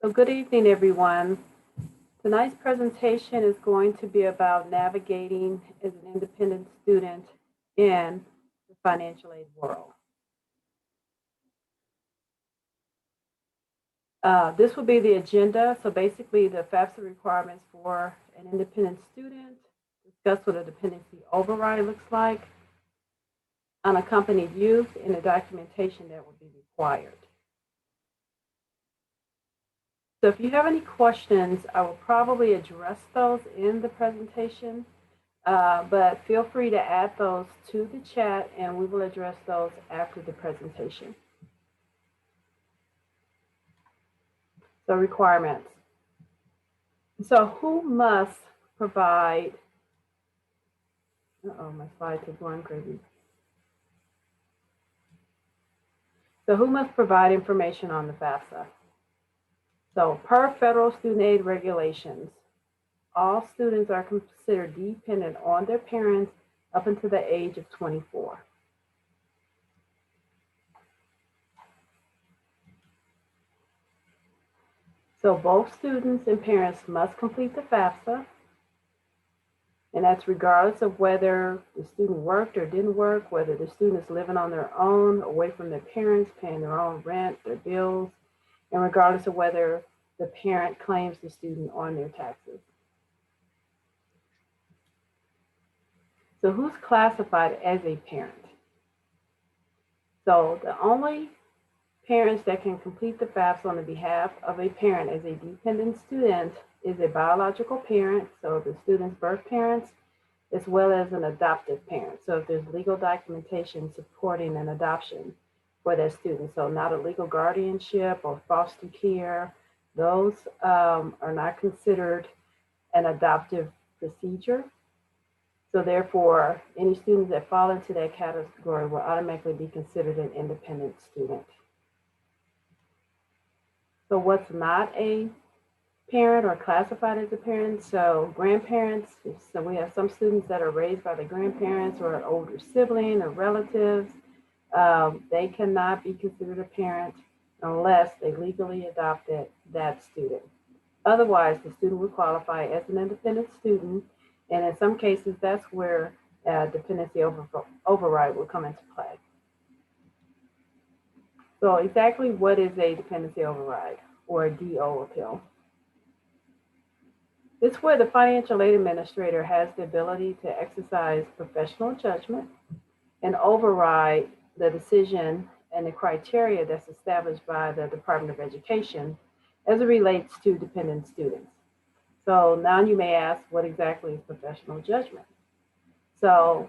So good evening, everyone. Tonight's presentation is going to be about navigating as an independent student in the financial aid world. This will be the agenda. So basically the FAFSA requirements for an independent student, discuss what a dependency override looks like, unaccompanied youth, and the documentation that will be required. So if you have any questions, I will probably address those in the presentation, but feel free to add those to the chat and we will address those after the presentation. So requirements. So who must provide, my slides are going crazy. So who must provide information on the FAFSA? So per federal student aid regulations, all students are considered dependent on their parents up until the age of 24. So both students and parents must complete the FAFSA, and that's regardless of whether the student worked or didn't work, whether the student is living on their own, away from their parents, paying their own rent, their bills, and regardless of whether the parent claims the student on their taxes. So who's classified as a parent? So the only parents that can complete the FAFSA on the behalf of a parent as a dependent student is a biological parent, so the student's birth parents, as well as an adoptive parent. So if there's legal documentation supporting an adoption for that student, so not a legal guardianship or foster care, those are not considered an adoptive procedure. So therefore, any students that fall into that category will automatically be considered an independent student. So what's not a parent or classified as a parent? So grandparents, so we have some students that are raised by the grandparents or an older sibling or relatives. They cannot be considered a parent unless they legally adopted that student. Otherwise, the student would qualify as an independent student, and in some cases, that's where dependency override will come into play. So exactly what is a dependency override or a DO appeal? It's where the financial aid administrator has the ability to exercise professional judgment and override the decision and the criteria that's established by the Department of Education as it relates to dependent students. So now you may ask, what exactly is professional judgment? So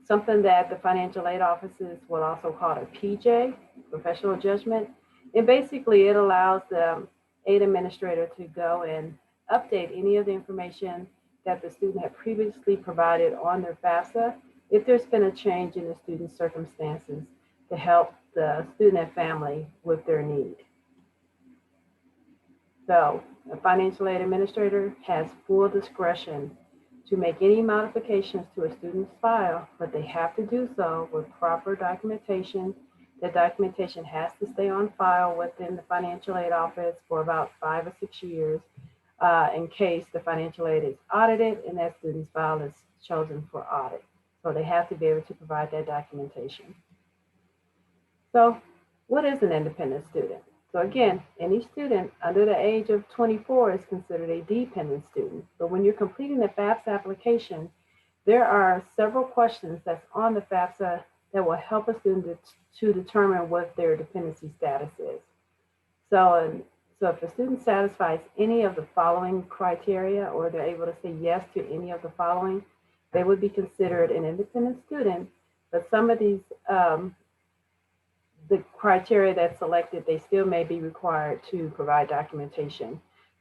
something that the financial aid offices will also call a PJ, professional judgment. And basically it allows the aid administrator to go and update any of the information that the student had previously provided on their FAFSA if there's been a change in the student's circumstances to help the student and family with their need. So a financial aid administrator has full discretion to make any modifications to a student's file, but they have to do so with proper documentation. The documentation has to stay on file within the financial aid office for about 5 or 6 years in case the financial aid is audited and that student's file is chosen for audit. So they have to be able to provide that documentation. So what is an independent student? So again, any student under the age of 24 is considered a dependent student. But when you're completing the FAFSA application, there are several questions that's on the FAFSA that will help a student to determine what their dependency status is. So if a student satisfies any of the following criteria, or they're able to say yes to any of the following, they would be considered an independent student. But some of these the criteria that's selected, they still may be required to provide documentation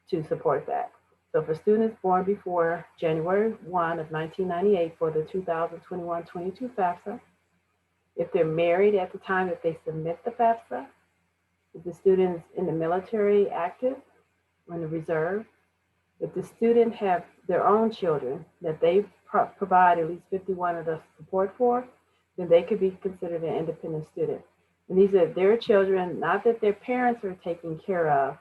to support that. So if a student is born before January 1 of 1998 for the 2021-22 FAFSA, if they're married at the time that they submit the FAFSA, if the student is in the military active or in the reserve, if the student have their own children that they provide at least 51 of the support for, then they could be considered an independent student. And these are their children, not that their parents are taking care of,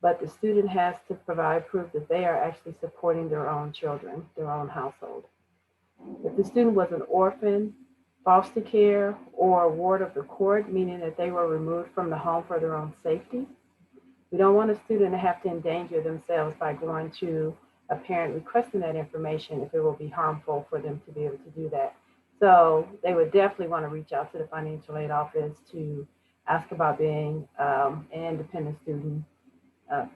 but the student has to provide proof that they are actually supporting their own children, their own household. If the student was an orphan, foster care, or a ward of the court, meaning that they were removed from the home for their own safety, we don't want a student to have to endanger themselves by going to a parent requesting that information if it will be harmful for them to be able to do that. So they would definitely want to reach out to the financial aid office to ask about being an independent student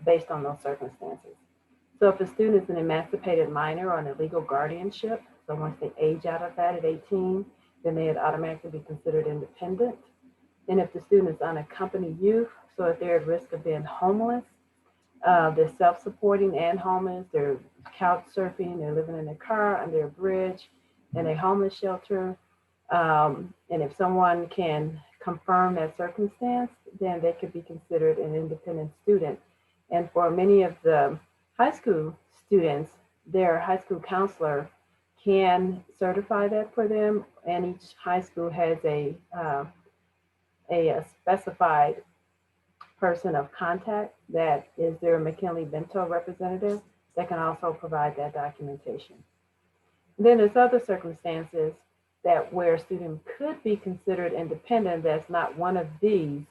based on those circumstances. So if a student is an emancipated minor on a legal guardianship, so once they age out of that at 18, then they would automatically be considered independent. And if the student is unaccompanied youth, so if they're at risk of being homeless, they're self-supporting and homeless, they're couch surfing, they're living in a car under a bridge in a homeless shelter, and if someone can confirm that circumstance, then they could be considered an independent student. And for many of the high school students, their high school counselor can certify that for them, and each high school has a specified person of contact that is their McKinley-Vento representative that can also provide that documentation. Then there's other circumstances that where a student could be considered independent that's not one of these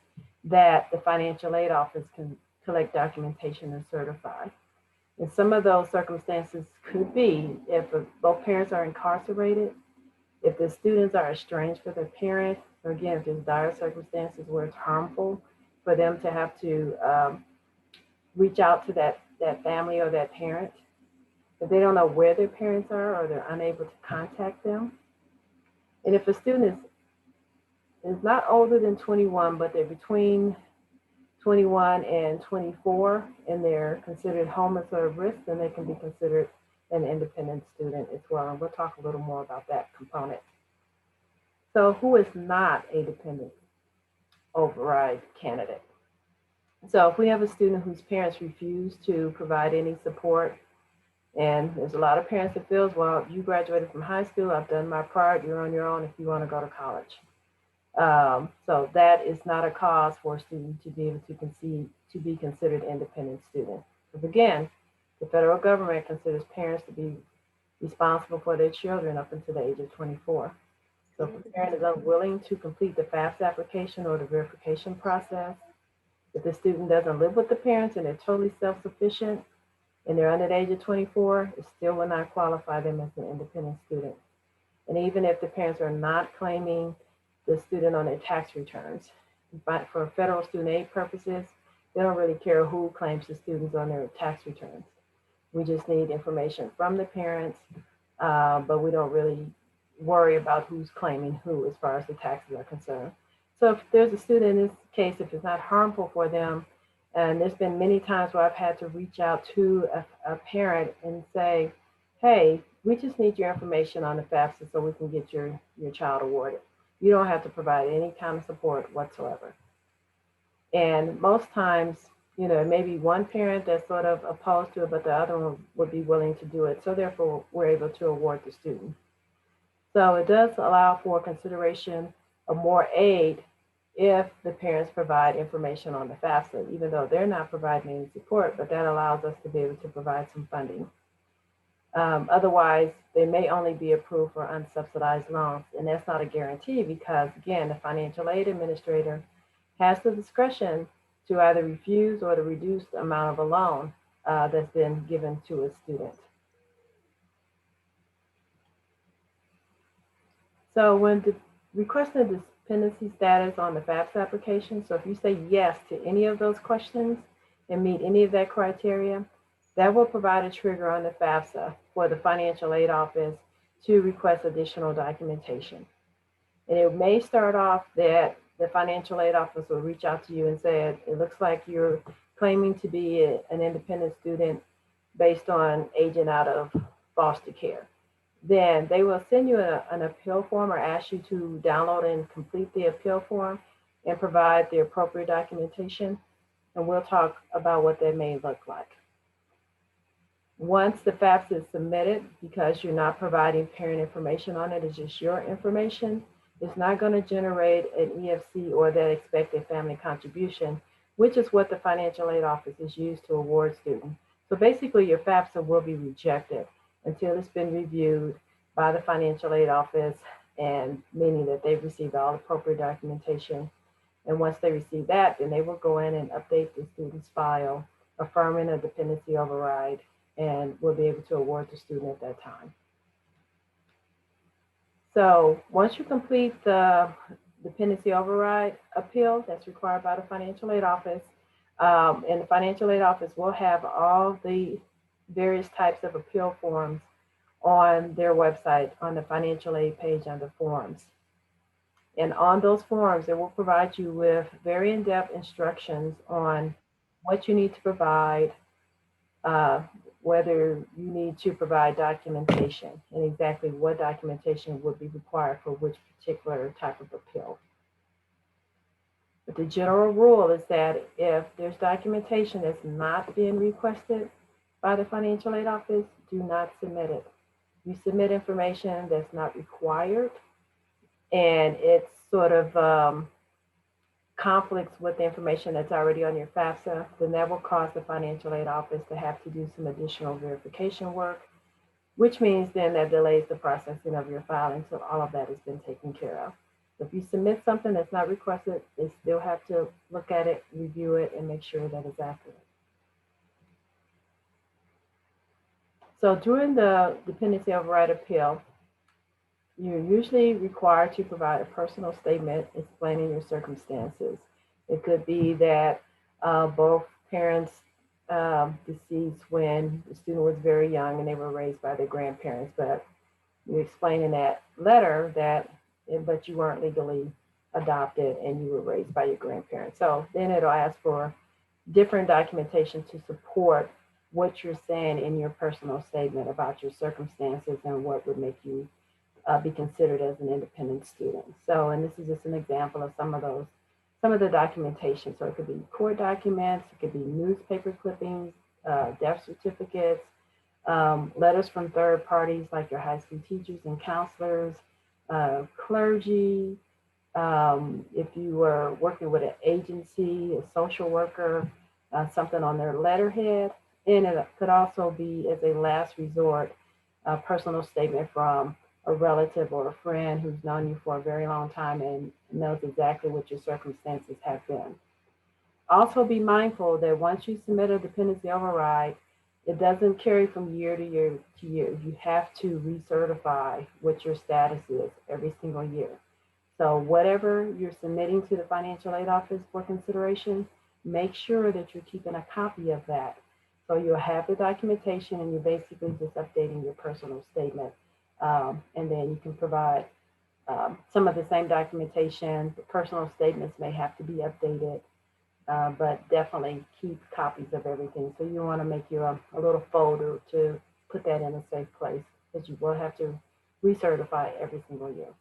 that the financial aid office can collect documentation and certify. And some of those circumstances could be if both parents are incarcerated, if the students are estranged from their parent, or again, if there's dire circumstances where it's harmful for them to have to reach out to that family or that parent, if they don't know where their parents are or they're unable to contact them. And if a student is not older than 21, but they're between 21 and 24, and they're considered homeless or at risk, then they can be considered an independent student as well. And we'll talk a little more about that component. So who is not a Dependency Override candidate? So if we have a student whose parents refuse to provide any support, and there's a lot of parents that feels, well, you graduated from high school, I've done my part, you're on your own if you want to go to college. So that is not a cause for a student to be able to be considered independent student. Because again, the federal government considers parents to be responsible for their children up until the age of 24. So if a parent is unwilling to complete the FAFS application or the verification process, if the student doesn't live with the parents and they're totally self-sufficient and they're under the age of 24, it still will not qualify them as an independent student. And even if the parents are not claiming the student on their tax returns, but for federal student aid purposes, they don't really care who claims the students on their tax returns. We just need information from the parents, but we don't really worry about who's claiming who as far as the taxes are concerned. So if there's a student in this case, if it's not harmful for them, and there's been many times where I've had to reach out to a parent and say, hey, we just need your information on the FAFSA so we can get your child awarded. You don't have to provide any kind of support whatsoever. And most times, maybe one parent that's sort of opposed to it, but the other one would be willing to do it. So therefore, we're able to award the student. So it does allow for consideration of more aid if the parents provide information on the FAFSA, even though they're not providing any support, but that allows us to be able to provide some funding. Otherwise, they may only be approved for unsubsidized loans, and that's not a guarantee because, again, the financial aid administrator has the discretion to either refuse or to reduce the amount of a loan that's been given to a student. So when requesting dependency status on the FAFS application, so if you say yes to any of those questions and meet any of that criteria, that will provide a trigger on the FAFSA for the financial aid office to request additional documentation. And it may start off that the financial aid office will reach out to you and say, it looks like you're claiming to be an independent student based on aging out of foster care. Then they will send you an appeal form or ask you to download and complete the appeal form and provide the appropriate documentation. And we'll talk about what that may look like. Once the FAFS is submitted, because you're not providing parent information on it, it's just your information, it's not going to generate an EFC or that expected family contribution, which is what the financial aid office is used to award students. So basically, your FAFSA will be rejected until it's been reviewed by the financial aid office, and meaning that they've received all appropriate documentation. And once they receive that, then they will go in and update the student's file, affirming a dependency override, and will be able to award the student at that time. So once you complete the dependency override appeal that's required by the financial aid office, and the financial aid office will have all the various types of appeal forms on their website on the financial aid page under forms. And on those forms, it will provide you with very in-depth instructions on what you need to provide, whether you need to provide documentation, and exactly what documentation would be required for which particular type of appeal. But the general rule is that if there's documentation that's not being requested by the financial aid office, do not submit it. You submit information that's not required, and it's sort of conflicts with the information that's already on your FAFSA, then that will cause the financial aid office to have to do some additional verification work, which means then that delays the processing of your filing until all of that has been taken care of. So if you submit something that's not requested, they still have to look at it, review it, and make sure that it's accurate. So during the dependency override appeal, you're usually required to provide a personal statement explaining your circumstances. It could be that both parents deceased when the student was very young and they were raised by their grandparents, but you explain in that letter that, but you weren't legally adopted and you were raised by your grandparents. So then it'll ask for different documentation to support what you're saying in your personal statement about your circumstances and what would make you be considered as an independent student. So, and this is just an example of some of the documentation. So it could be court documents, it could be newspaper clippings, death certificates, letters from third parties like your high school teachers and counselors, clergy, if you were working with an agency, a social worker, something on their letterhead. And it could also be, as a last resort, a personal statement from a relative or a friend who's known you for a very long time and knows exactly what your circumstances have been. Also be mindful that once you submit a dependency override, it doesn't carry from year to year to year. You have to recertify what your status is every single year. So whatever you're submitting to the financial aid office for consideration, make sure that you're keeping a copy of that. So you'll have the documentation and you're basically just updating your personal statement. And then you can provide some of the same documentation. The personal statements may have to be updated, but definitely keep copies of everything. So you want to make you a little folder to put that in a safe place, because you will have to recertify every single year.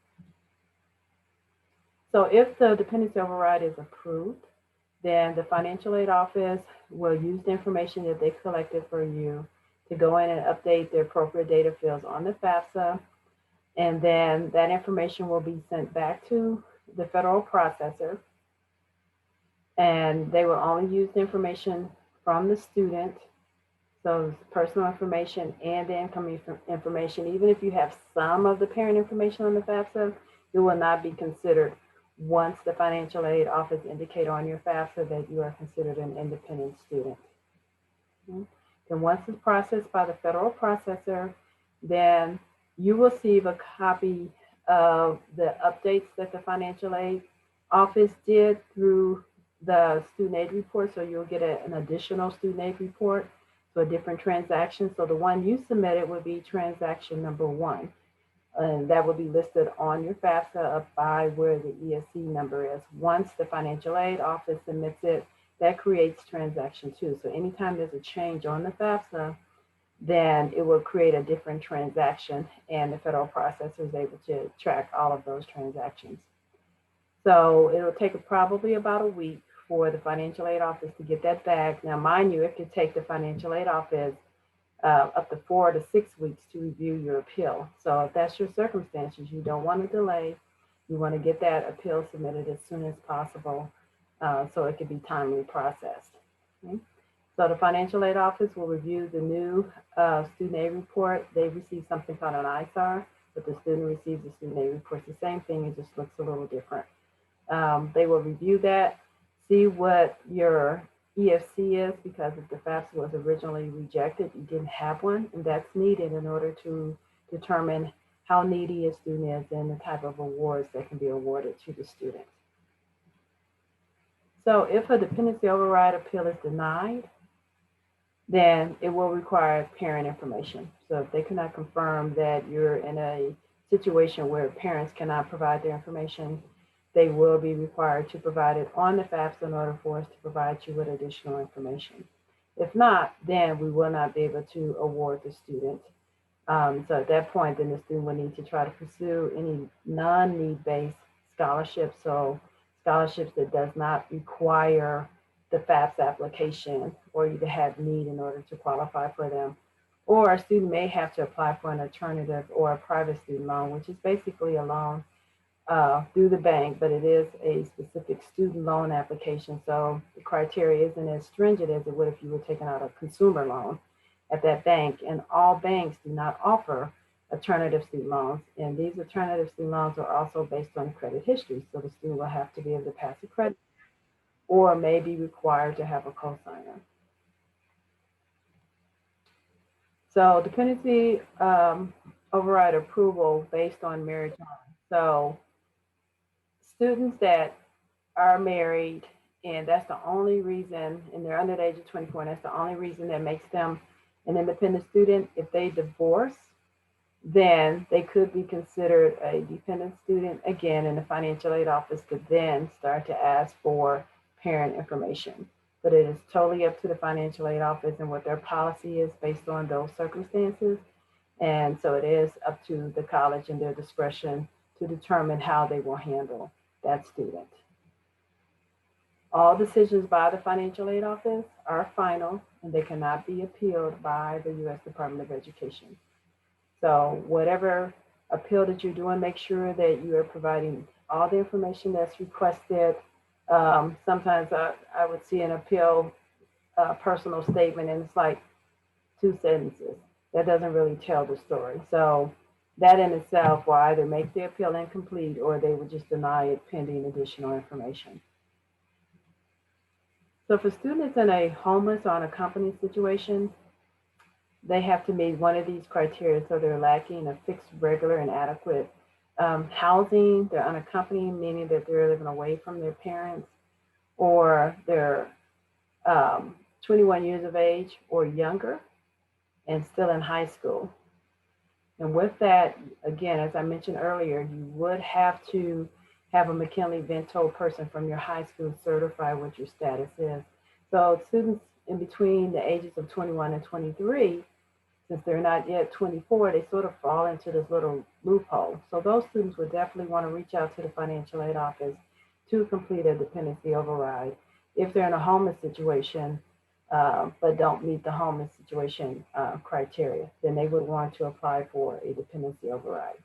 So if the dependency override is approved, then the financial aid office will use the information that they collected for you to go in and update the appropriate data fields on the FAFSA. And then that information will be sent back to the federal processor. And they will only use the information from the student. So personal information and the income information. Even if you have some of the parent information on the FAFSA, it will not be considered once the financial aid office indicate on your FAFSA that you are considered an independent student. Then once it's processed by the federal processor, then you will receive a copy of the updates that the financial aid office did through the student aid report. So you'll get an additional student aid report, so a different transaction. So the one you submitted would be transaction number 1. And that will be listed on your FAFSA up by where the ESC number is. Once the financial aid office submits it, that creates transaction 2. So anytime there's a change on the FAFSA, then it will create a different transaction, and the federal processor is able to track all of those transactions. So it'll take probably about a week for the financial aid office to get that back. Now, mind you, it could take the financial aid office up to 4 to 6 weeks to review your appeal. So if that's your circumstances, you don't want to delay. You want to get that appeal submitted as soon as possible. so it can be timely processed. Okay? So the financial aid office will review the new student aid report. They receive something called an ISAR, but the student receives the student aid report. It's the same thing, it just looks a little different. They will review that, see what your EFC is, because if the FAFS was originally rejected, you didn't have one, and that's needed in order to determine how needy a student is and the type of awards that can be awarded to the student. So if a dependency override appeal is denied, then it will require parent information. So if they cannot confirm that you're in a situation where parents cannot provide their information, they will be required to provide it on the FAFS in order for us to provide you with additional information. If not, then we will not be able to award the student. So at that point, then the student will need to try to pursue any non-need-based scholarships. So scholarships that does not require the FAFS application or you to have need in order to qualify for them. Or a student may have to apply for an alternative or a private student loan, which is basically a loan through the bank, but it is a specific student loan application. So the criteria isn't as stringent as it would if you were taking out a consumer loan at that bank. And all banks do not offer alternative student loans. And these alternative student loans are also based on credit history. So the student will have to be able to pass a credit or may be required to have a cosigner. So dependency override approval based on marriage. So students that are married and that's the only reason, and they're under the age of 24, and that's the only reason that makes them an independent student. If they divorce, then they could be considered a dependent student again, and the financial aid office could then start to ask for parent information. But it is totally up to the financial aid office and what their policy is based on those circumstances. And so it is up to the college and their discretion to determine how they will handle that student. All decisions by the financial aid office are final and they cannot be appealed by the U.S. Department of Education. So whatever appeal that you're doing, make sure that you are providing all the information that's requested. Sometimes I would see an appeal personal statement and it's like 2 sentences. That doesn't really tell the story. So that in itself will either make the appeal incomplete or they would just deny it pending additional information. So for students in a homeless or unaccompanied situation, they have to meet one of these criteria. So they're lacking a fixed, regular, and adequate housing. They're unaccompanied, meaning that they're living away from their parents, or they're 21 years of age or younger and still in high school. And with that, again, as I mentioned earlier, you would have to have a McKinley-Vento person from your high school certify what your status is. So students in between the ages of 21 and 23, since they're not yet 24, they sort of fall into this little loophole. So those students would definitely want to reach out to the financial aid office to complete a dependency override. If they're in a homeless situation, but don't meet the homeless situation criteria, then they would want to apply for a dependency override.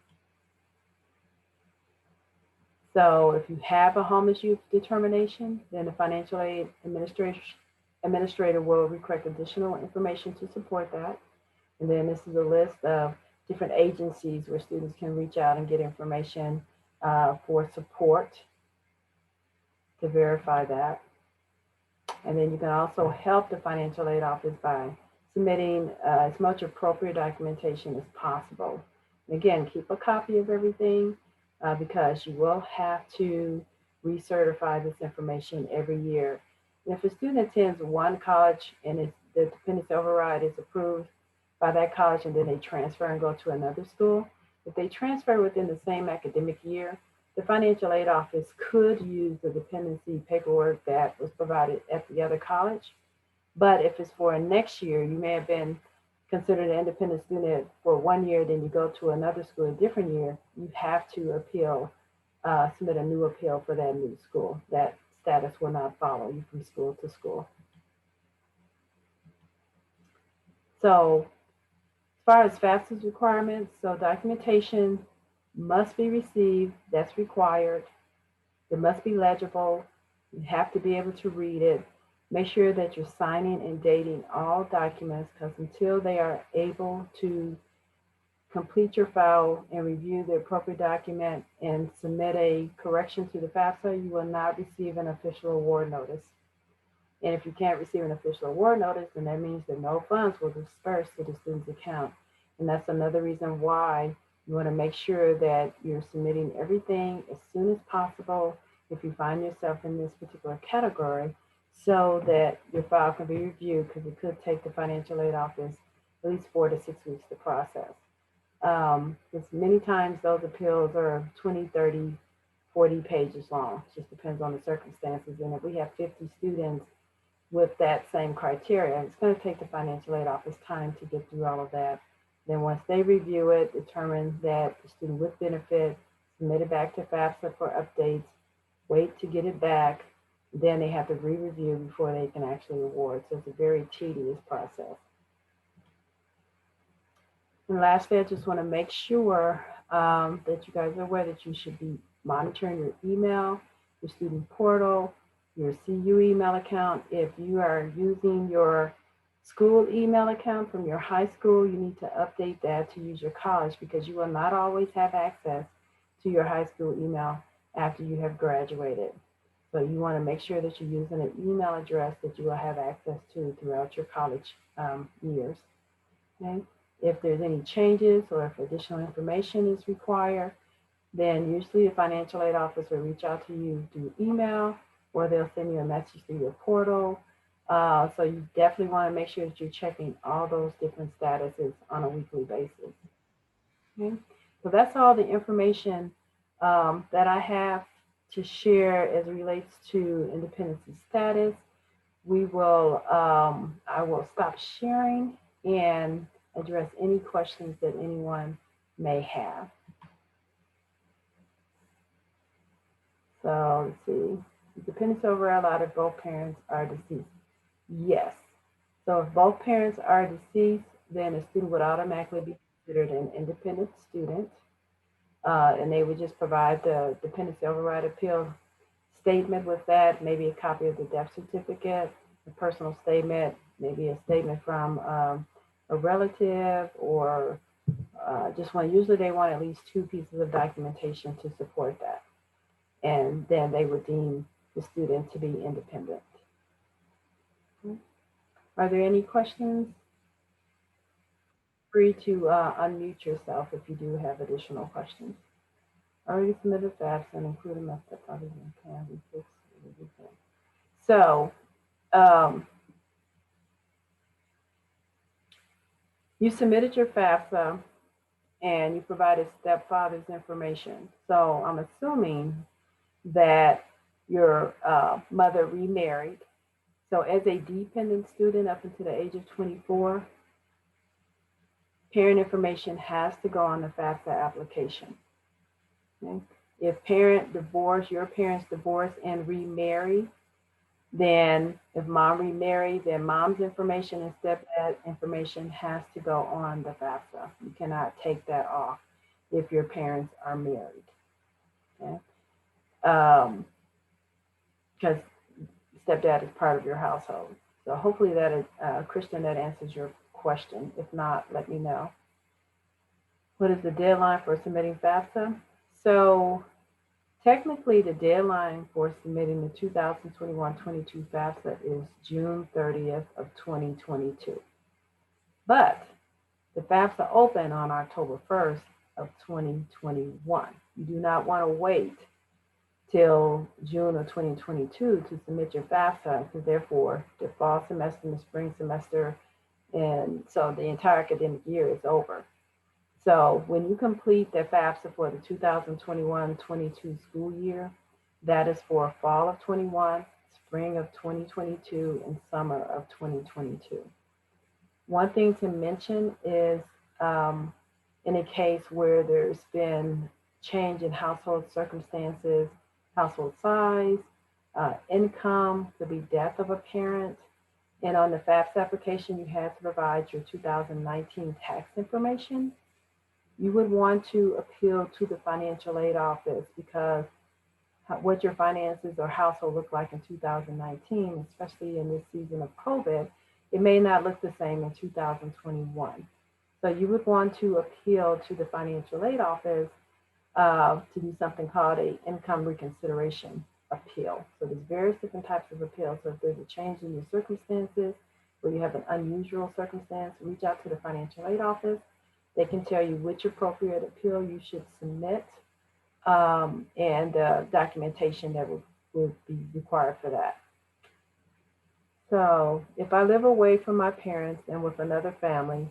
So if you have a homeless youth determination, then the financial aid administrator will request additional information to support that. And then this is a list of different agencies where students can reach out and get information for support to verify that. And then you can also help the financial aid office by submitting as much appropriate documentation as possible. And again, keep a copy of everything because you will have to recertify this information every year. And if a student attends one college and the dependency override is approved by that college and then they transfer and go to another school, if they transfer within the same academic year, the financial aid office could use the dependency paperwork that was provided at the other college. But if it's for next year, you may have been considered an independent student for 1 year, then you go to another school a different year, you have to appeal, submit a new appeal for that new school. That status will not follow you from school to school. So as far as FAFSA's requirements, so documentation must be received, that's required. It must be legible. You have to be able to read it. Make sure that you're signing and dating all documents, because until they are able to complete your file and review the appropriate document and submit a correction to the FAFSA, you will not receive an official award notice. And if you can't receive an official award notice, then that means that no funds will disperse to the student's account. And that's another reason why you want to make sure that you're submitting everything as soon as possible if you find yourself in this particular category, so that your file can be reviewed, because it could take the financial aid office at least 4 to 6 weeks to process. Because many times those appeals are 20, 30, 40 pages long. It just depends on the circumstances. And if we have 50 students with that same criteria, it's going to take the financial aid office time to get through all of that. Then once they review it, determine that the student with benefit, submit it back to FAFSA for updates, wait to get it back, then they have to re-review before they can actually award. So it's a very tedious process. And lastly, I just want to make sure that you guys are aware that you should be monitoring your email, your student portal, your CU email account. If you are using your school email account from your high school, you need to update that to use your college, because you will not always have access to your high school email after you have graduated. So you want to make sure that you're using an email address that you will have access to throughout your college years. Okay? If there's any changes or if additional information is required, then usually the financial aid office will reach out to you through email, or they'll send you a message through your portal. So you definitely want to make sure that you're checking all those different statuses on a weekly basis. Okay? So that's all the information that I have to share as it relates to independency status. I will stop sharing and address any questions that anyone may have. So let's see. Dependency override allowed if both parents are deceased. Yes. So if both parents are deceased, then a student would automatically be considered an independent student. And they would just provide the dependency override appeal statement with that, maybe a copy of the death certificate, a personal statement, maybe a statement from a relative, or just one. Usually they want at least 2 pieces of documentation to support that. And then they would deem the student to be independent. Are there any questions? Free to unmute yourself if you do have additional questions. Already submitted FAFS and included my stepfather and can be fixed. So you submitted your FAFSA and you provided stepfather's information. So I'm assuming that your mother remarried. So as a dependent student up until the age of 24, parent information has to go on the FAFSA application. Okay? If your parents divorce and remarry, then if mom remarried, then mom's information and stepdad information has to go on the FAFSA. You cannot take that off if your parents are married. Okay? Because stepdad is part of your household. So hopefully that is, Christian, that answers your question. If not, let me know. What is the deadline for submitting FAFSA? So technically the deadline for submitting the 2021-22 FAFSA is June 30th of 2022. But the FAFSA open on October 1st of 2021. You do not want to wait till June of 2022 to submit your FAFSA, because therefore the fall semester and the spring semester, and so the entire academic year is over. So when you complete the FAFSA for the 2021-22 school year, that is for fall of 21, spring of 2022, and summer of 2022. One thing to mention is in a case where there's been change in household circumstances, household size, income, could be death of a parent, and on the FAFSA application, you have to provide your 2019 tax information. You would want to appeal to the financial aid office, because what your finances or household looked like in 2019, especially in this season of COVID, it may not look the same in 2021. So you would want to appeal to the financial aid office to do something called a income reconsideration appeal. So there's various different types of appeals. So if there's a change in your circumstances, where you have an unusual circumstance, reach out to the financial aid office. They can tell you which appropriate appeal you should submit and documentation that would be required for that. So if I live away from my parents and with another family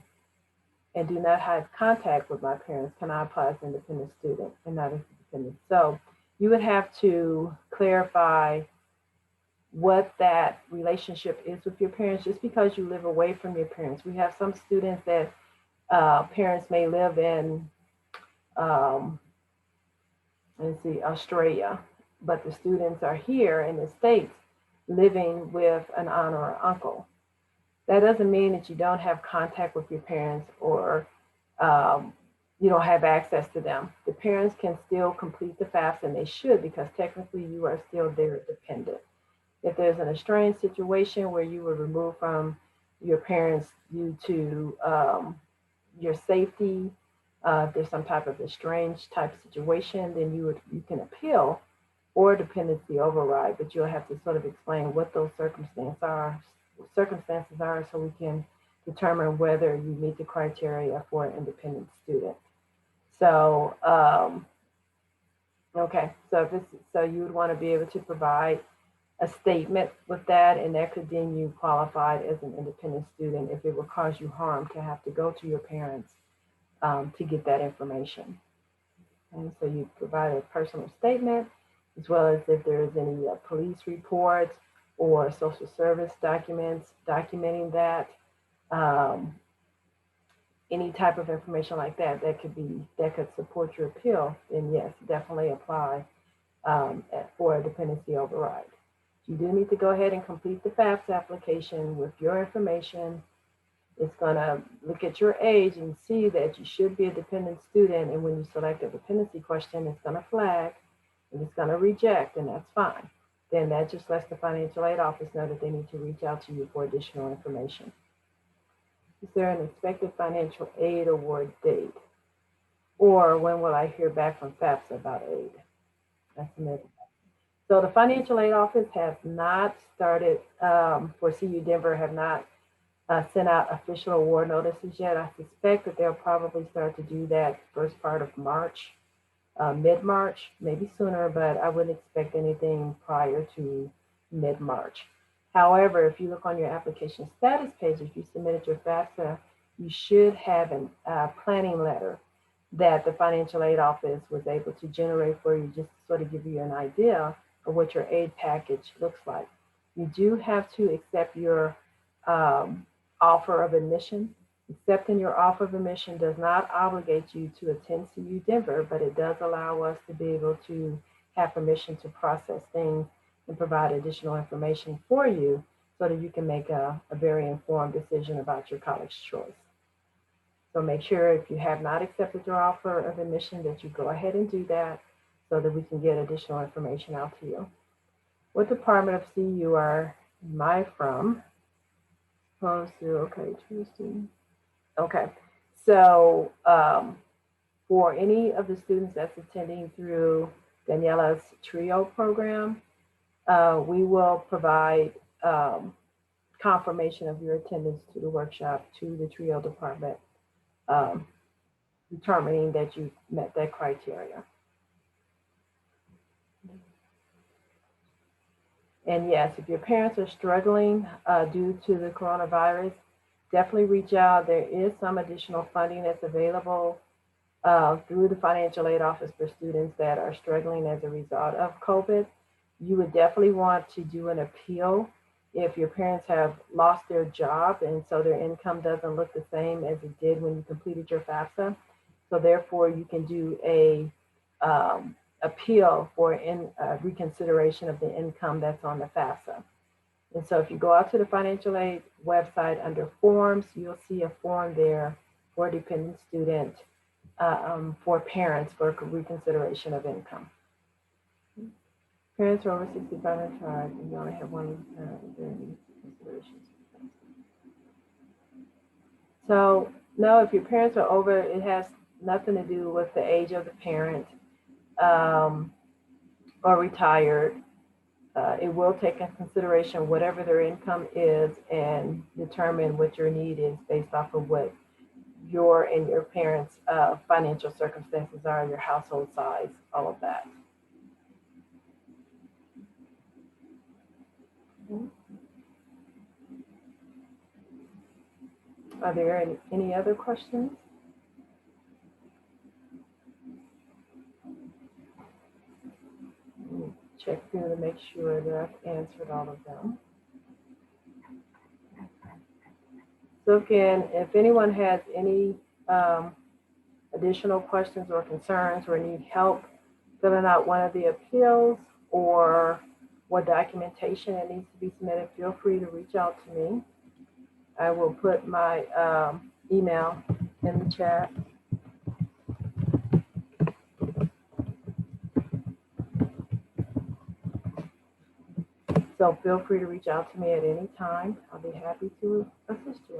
and do not have contact with my parents, can I apply as an independent student and not as a dependent? So you would have to clarify what that relationship is with your parents. Just because you live away from your parents, we have some students that parents may live in let's see, Australia, but the students are here in the States living with an aunt or uncle. That doesn't mean that you don't have contact with your parents or you don't have access to them. The parents can still complete the FAFS, and they should, because technically you are still their dependent. If there's an estranged situation where you were removed from your parents due to your safety, if there's some type of estranged type situation, then you can appeal or dependency override, but you'll have to sort of explain what those circumstances are, so we can determine whether you meet the criteria for an independent student. So, okay, so you would want to be able to provide a statement with that, and that could deem you qualified as an independent student if it would cause you harm to have to go to your parents to get that information. And so you provide a personal statement, as well as if there's any police reports or social service documents documenting that, any type of information like that that could support your appeal, then yes, definitely apply for a dependency override. You do need to go ahead and complete the FAFS application with your information. It's going to look at your age and see that you should be a dependent student. And when you select a dependency question, it's going to flag and it's going to reject, and that's fine. Then that just lets the financial aid office know that they need to reach out to you for additional information. Is there an expected financial aid award date? Or when will I hear back from FAFS about aid? That's amazing. So the financial aid office has not started, for CU Denver, have not sent out official award notices yet. I suspect that they'll probably start to do that first part of March, mid-March, maybe sooner, but I wouldn't expect anything prior to mid-March. However, if you look on your application status page, if you submitted your FAFSA, you should have a planning letter that the financial aid office was able to generate for you, just to sort of give you an idea of what your aid package looks like. You do have to accept your offer of admission. Accepting your offer of admission does not obligate you to attend CU Denver, but it does allow us to be able to have permission to process things and provide additional information for you so that you can make a very informed decision about your college choice. So make sure, if you have not accepted your offer of admission, that you go ahead and do that so that we can get additional information out to you. What department of CU am I from? Okay, Tuesday. Okay, so for any of the students that's attending through Daniela's TRIO program, we will provide confirmation of your attendance to the workshop to the TRIO department, determining that you met that criteria. And yes, if your parents are struggling due to the coronavirus, definitely reach out. There is some additional funding that's available through the financial aid office for students that are struggling as a result of COVID. You would definitely want to do an appeal if your parents have lost their job and so their income doesn't look the same as it did when you completed your FAFSA. So therefore, you can do a appeal for reconsideration of the income that's on the FAFSA. And so if you go out to the financial aid website under forms, you'll see a form there for a dependent student, for parents, for reconsideration of income. Parents are over 65 and charged, and you only have one parent during considerations. So, no, if your parents are over, it has nothing to do with the age of the parent or retired. It will take into consideration whatever their income is and determine what your need is based off of what your and your parents' financial circumstances are, your household size, all of that. Are there any other questions? Check through to make sure that I've answered all of them. So again, if anyone has any additional questions or concerns or need help filling out one of the appeals or what documentation that needs to be submitted, feel free to reach out to me. I will put my email in the chat. So feel free to reach out to me at any time. I'll be happy to assist you.